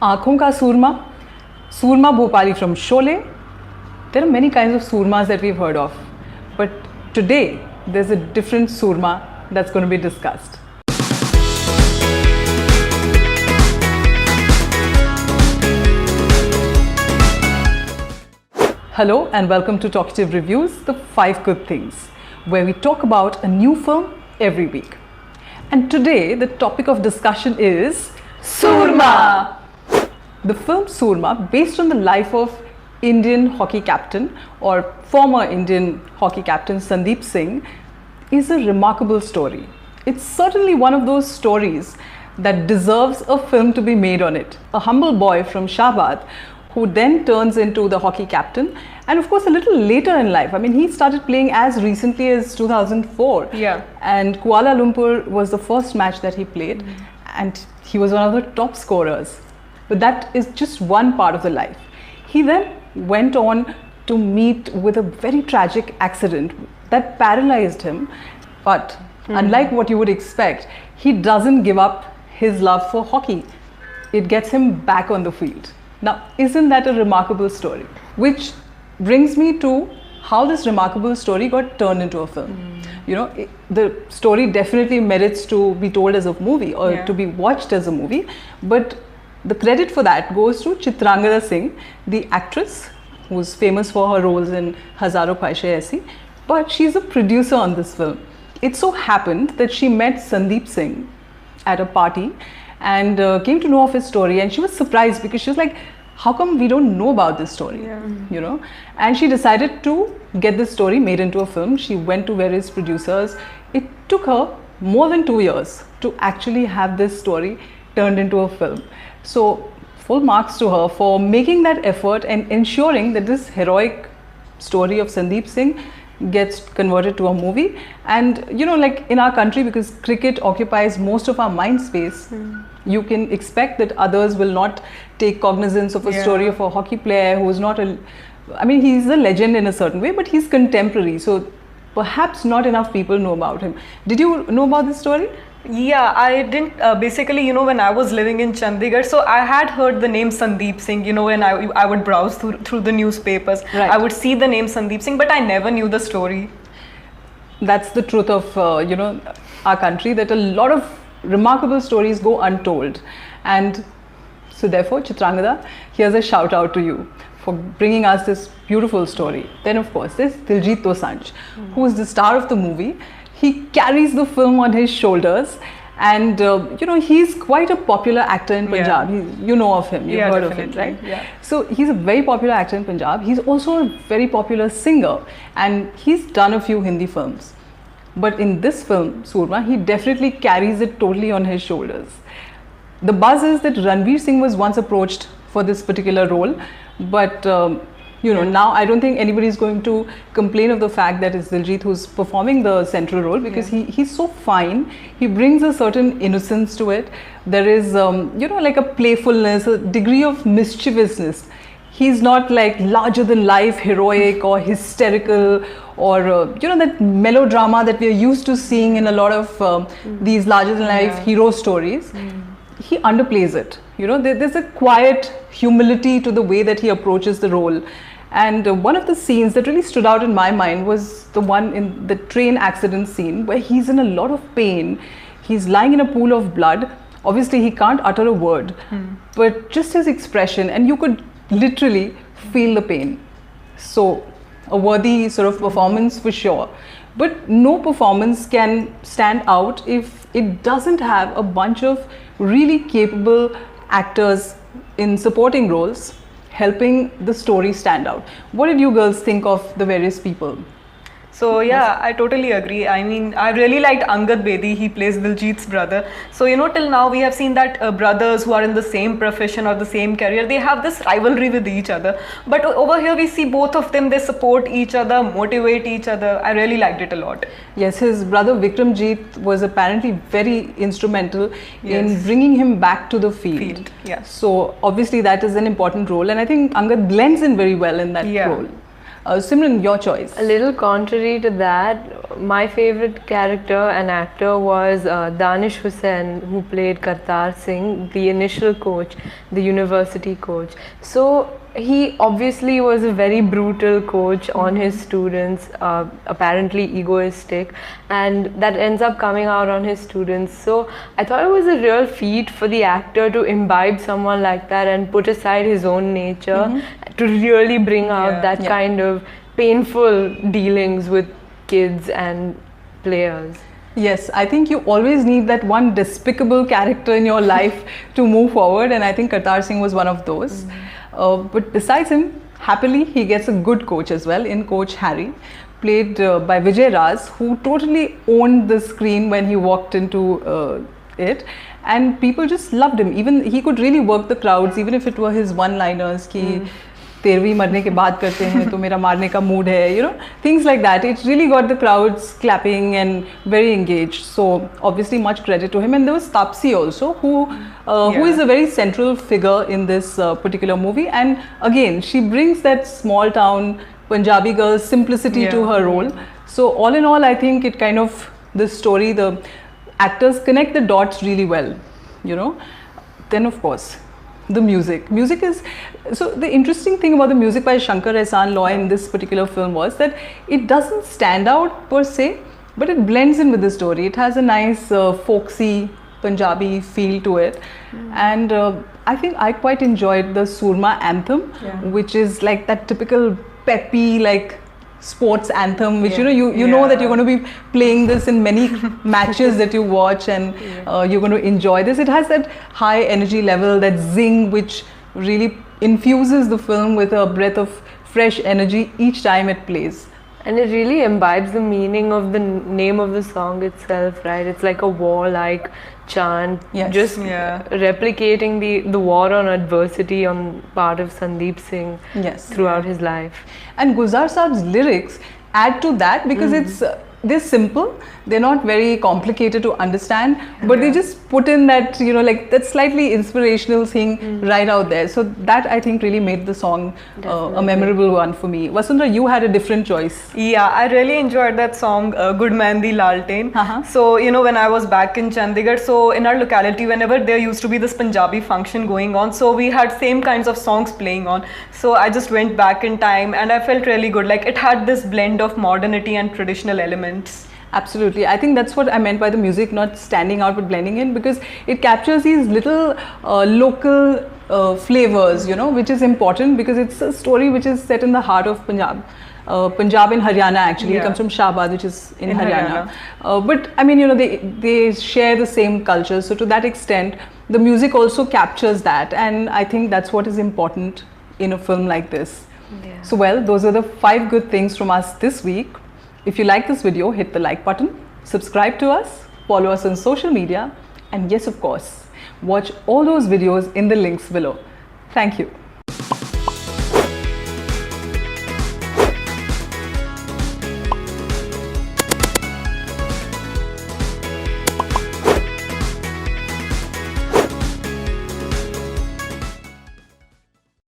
आँखों का सूरमा, Soorma Bhopali from Sholay. There are many kinds of Soormas that we've heard of. But today, there's a different Soorma that's going to be discussed. Hello and welcome to Talkietive Reviews, the 5 good things, where we talk about a new film every week. And today, the topic of discussion is Soorma! The film Soorma, based on the life of Indian hockey captain or former Indian hockey captain Sandeep Singh, is a remarkable story. It's certainly one of those stories that deserves a film to be made on it. A humble boy from Shahabad who then turns into the hockey captain, and of course a little later in life. I mean, he started playing as recently as 2004. Yeah. And Kuala Lumpur was the first match that he played, and he was one of the top scorers. But that is just one part of the life. He then went on to meet with a very tragic accident that paralyzed him. But unlike what you would expect, he doesn't give up his love for hockey. It gets him back on the field. Now, isn't that a remarkable story? Which brings me to how this remarkable story got turned into a film. You know, the story definitely merits to be told as a movie or to be watched as a movie. But the credit for that goes to Priyanka Singh, the actress who's famous for her roles in Hazaaron Khwaishein Aisi, but she's a producer on this film. It so happened that she met Sandeep Singh at a party and came to know of his story, and she was surprised because she was like, how come we don't know about this story? You know, and she decided to get this story made into a film. She went to various producers. It took her more than 2 years to actually have this story turned into a film. So full marks to her for making that effort and ensuring that this heroic story of Sandeep Singh gets converted to a movie. And you know, like in our country, because cricket occupies most of our mind space, you can expect that others will not take cognizance of a story of a hockey player who is not a, I mean, he's a legend in a certain way, but he's contemporary, so perhaps not enough people know about him. Did you know about this story? Yeah, I didn't, basically, you know, when I was living in Chandigarh, so I had heard the name Sandeep Singh, you know, when I would browse through the newspapers. Right. I would see the name Sandeep Singh, but I never knew the story. That's the truth of, you know, our country, that a lot of remarkable stories go untold. And so therefore, Chitrangada, here's a shout out to you for bringing us this beautiful story. Then of course, there's Dilijit Dosanjh, who is the star of the movie. He carries the film on his shoulders, and you know, he's quite a popular actor in Punjab. You know of him, you've heard definitely. of him, right? Yeah. So he's a very popular actor in Punjab. He's also a very popular singer, and he's done a few Hindi films. But in this film, Soorma, he definitely carries it totally on his shoulders. The buzz is that Ranveer Singh was once approached for this particular role, but you know, now I don't think anybody is going to complain of the fact that it's Dilijit who's performing the central role, because he's so fine. He brings a certain innocence to it. There is, you know, like a playfulness, a degree of mischievousness. He's not like larger than life, heroic or hysterical, or you know, that melodrama that we are used to seeing in a lot of these larger than life hero stories. He underplays it. You know, there's a quiet humility to the way that he approaches the role. And one of the scenes that really stood out in my mind was the one in the train accident scene where he's in a lot of pain. He's lying in a pool of blood. Obviously, he can't utter a word, but just his expression, and you could literally feel the pain. So a worthy sort of performance for sure. But no performance can stand out if it doesn't have a bunch of really capable actors in supporting roles helping the story stand out. What did you girls think of the various people? So yeah, I totally agree. I mean, I really liked Angad Bedi. He plays Diljit's brother. So you know, till now we have seen that brothers who are in the same profession or the same career, they have this rivalry with each other. But over here we see both of them, they support each other, motivate each other. I really liked it a lot. Yes, his brother Vikramjit was apparently very instrumental in bringing him back to the field. Yeah. So obviously that is an important role, and I think Angad blends in very well in that role. Simran, your choice. A little contrary to that, my favorite character and actor was Danish Hussain, who played Kartar Singh, the initial coach, the university coach. So he obviously was a very brutal coach on his students, apparently egoistic, and that ends up coming out on his students. So I thought it was a real feat for the actor to imbibe someone like that and put aside his own nature to really bring out that kind of painful dealings with kids and players. Yes, I think you always need that one despicable character in your life to move forward, and I think Kartar Singh was one of those. But besides him, happily he gets a good coach as well in Coach Harry, played by Vijay Raz, who totally owned the screen when he walked into it, and people just loved him. Even he could really work the crowds, even if it were his one-liners ki तेरहवीं मरने के बाद करते हैं तो मेरा मारने का mood है, you know, things like that. It really got the crowds clapping and very engaged. So obviously much credit to him. And there was Taapsee also, who is a very central figure in this particular movie. And again, she brings that small town Punjabi girl's simplicity to her role. So all in all, I think it kind of, this story, the actors connect the dots really well, you know. Then of course, the music. Music is, so the interesting thing about the music by Shankar Ehsaan Loy in this particular film was that it doesn't stand out per se, but it blends in with the story. It has a nice folksy Punjabi feel to it. And I think I quite enjoyed the Soorma anthem, which is like that typical peppy, like sports anthem, which you know that you're going to be playing this in many matches that you watch, and you're going to enjoy this. It has that high energy level, that zing, which really infuses the film with a breath of fresh energy each time it plays. And it really imbibes the meaning of the name of the song itself, right? It's like a warlike chant, just replicating the war on adversity on part of Sandeep Singh throughout his life. And Gulzar Saab's lyrics add to that because they're simple, they're not very complicated to understand, but they just put in that, you know, like that slightly inspirational thing right out there. So that I think really made the song a memorable one for me. Vasundhara, you had a different choice. Yeah, I really enjoyed that song, Good Man Di Laltain. So, you know, when I was back in Chandigarh, so in our locality, whenever there used to be this Punjabi function going on, so we had same kinds of songs playing on. So I just went back in time and I felt really good. Like it had this blend of modernity and traditional elements. Absolutely. I think that's what I meant by the music not standing out but blending in, because it captures these little local flavors, you know, which is important because it's a story which is set in the heart of Punjab. Punjab in Haryana actually. It comes from Shahbaz, which is in Haryana. But I mean, you know, they share the same culture. So to that extent, the music also captures that. And I think that's what is important in a film like this. So well, those are the 5 good things from us this week. If you like this video, hit the like button, subscribe to us, follow us on social media, and yes, of course, watch all those videos in the links below. Thank you.